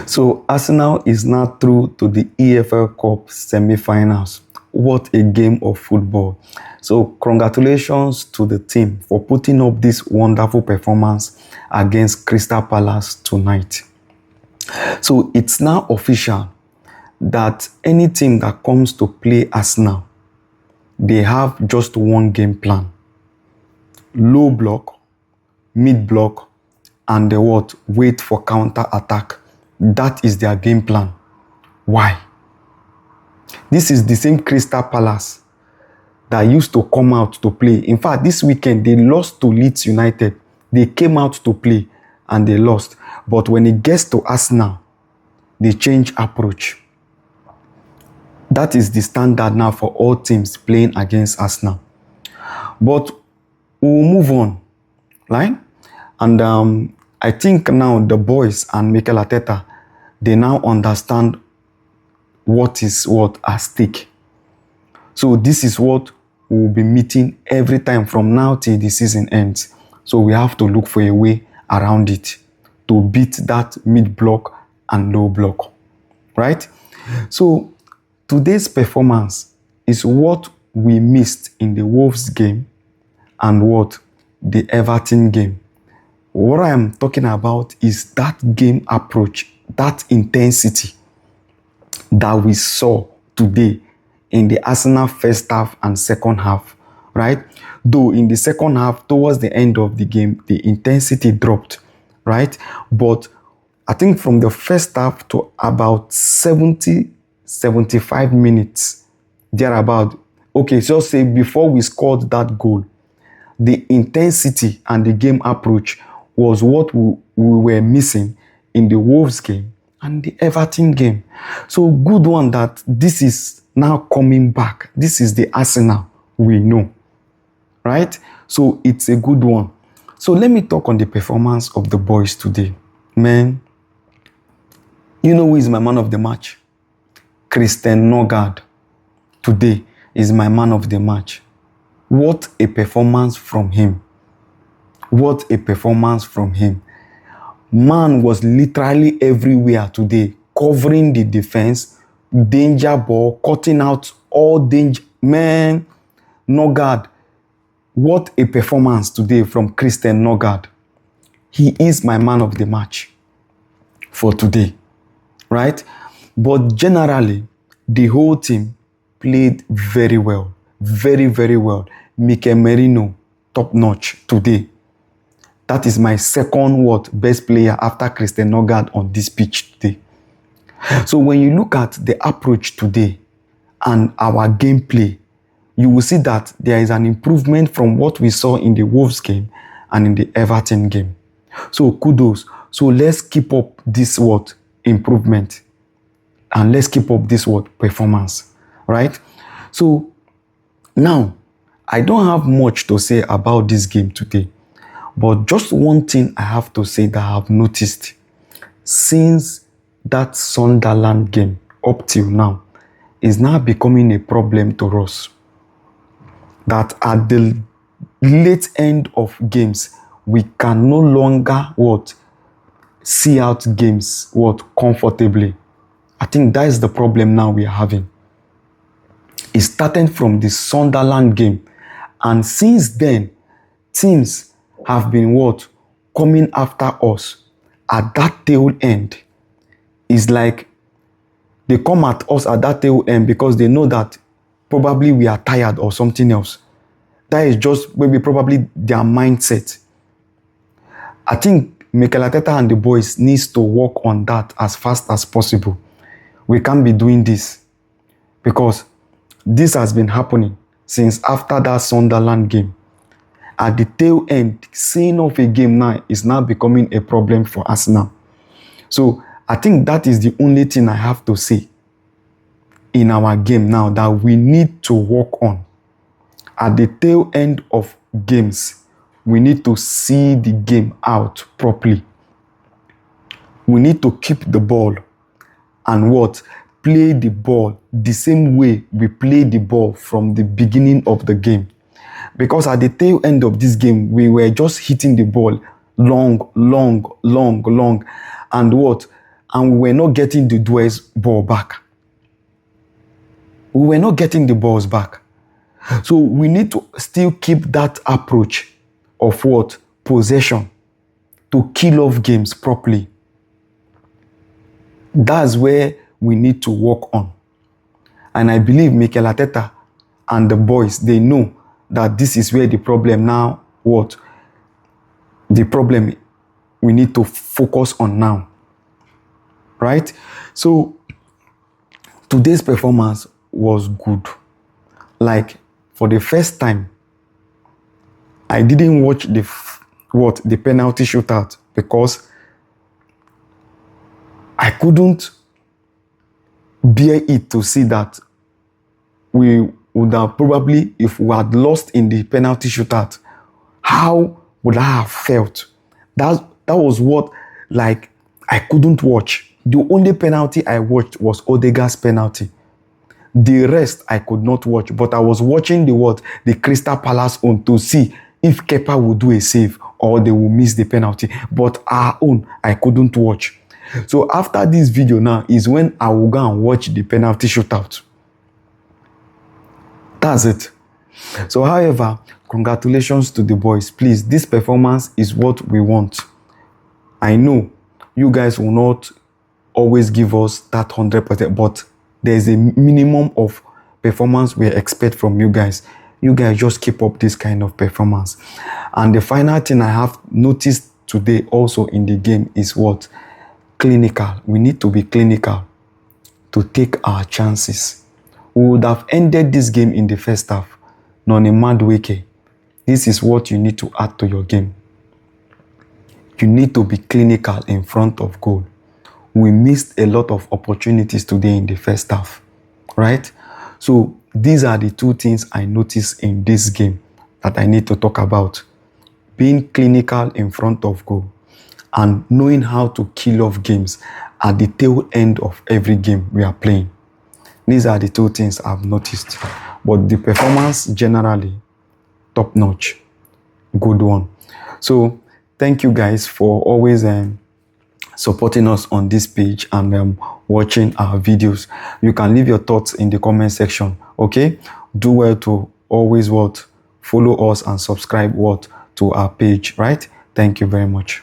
So Arsenal is now through to the EFL Cup semi-finals. What a game of football. So congratulations to the team for putting up this wonderful performance against Crystal Palace tonight. So it's now official that any team that comes to play Arsenal, they have just one game plan. Low block, mid block, and the what? Wait for counter attack. That is their game plan. Why? This is the same Crystal Palace that used to come out to play. In fact, this weekend they lost to Leeds United. They came out to play and they lost. But when it gets to Arsenal, they change approach. That is the standard now for all teams playing against Arsenal. But we'll move on, right? And I think now the boys and Mikel Arteta, they now understand what is what at stake. So this is what we'll be meeting every time from now till the season ends. So we have to look for a way around it to beat that mid block and low block, right? So today's performance is what we missed in the Wolves game and what the Everton game. What I am talking about is that game approach, that intensity that we saw today in the Arsenal first half and second half, right? Though in the second half, towards the end of the game, the intensity dropped, right? But I think from the first half to about 70, 75 minutes, thereabout, okay, so say before we scored that goal, the intensity and the game approach was what we were missing in the Wolves game and the Everton game. So good one that this is now coming back. This is the Arsenal we know, right? So it's a good one. So let me talk on the performance of the boys today. Man, you know who is my man of the match? Christian Nogard today is my man of the match. What a performance from him. What a performance from him. Man was literally everywhere today, covering the defense, danger ball, cutting out all danger. Man, Nogard, what a performance today from Christian Nogard. He is my man of the match for today, right? But generally, the whole team played very well. Very, very well. Mikel Merino, top notch today. That is my second best player after Christian Nogard on this pitch today. So when you look at the approach today and our gameplay, you will see that there is an improvement from what we saw in the Wolves game and in the Everton game. So kudos. So let's keep up this improvement. And let's keep up this performance, right? So now, I don't have much to say about this game today. But just one thing I have to say that I have noticed since that Sunderland game up till now is now becoming a problem to us. That at the late end of games, we can no longer see out games comfortably. I think that is the problem now we are having. It started from the Sunderland game, and since then, teams have been coming after us at that tail end. It's like they come at us at that tail end because they know that probably we are tired or something else. That is just maybe probably their mindset. I think Mikel Arteta and the boys needs to work on that as fast as possible. We can't be doing this because this has been happening since after that Sunderland game. At the tail end, seeing off a game now is now becoming a problem for Arsenal. So I think that is the only thing I have to say in our game now that we need to work on. At the tail end of games, we need to see the game out properly. We need to keep the ball and play the ball the same way we play the ball from the beginning of the game. Because at the tail end of this game, we were just hitting the ball long. And and we were not getting the duel's ball back. We were not getting the balls back. So we need to still keep that approach of what? Possession, to kill off games properly. That's where we need to work on. And I believe Mikel Arteta and the boys, they know that this is where the problem now, what? The problem we need to focus on now. Right? So today's performance was good. Like, for the first time, I didn't watch the penalty shootout because I couldn't bear it to see that we would have probably, if we had lost in the penalty shootout, how would I have felt? That was what, like, I couldn't watch. The only penalty I watched was Odegaard's penalty. The rest I could not watch, but I was watching the Crystal Palace own to see if Kepa would do a save or they will miss the penalty. But our own, I couldn't watch. So after this video now is when I will go and watch the penalty shootout. That's it. So however, congratulations to the boys. Please, this performance is what we want. I know you guys will not always give us that 100%, but there's a minimum of performance we expect from you guys. You guys just keep up this kind of performance. And the final thing I have noticed today also in the game is what? Clinical. We need to be clinical to take our chances. We would have ended this game in the first half. None mad wake. This is what you need to add to your game. You need to be clinical in front of goal. We missed a lot of opportunities today in the first half, right? So these are the two things I noticed in this game that I need to talk about. Being clinical in front of goal and knowing how to kill off games at the tail end of every game we are playing. These are the two things I've noticed. But the performance generally, top notch, good one. So thank you guys for always supporting us on this page and watching our videos. You can leave your thoughts in the comment section, okay? Do well to always follow us and subscribe to our page, right? Thank you very much.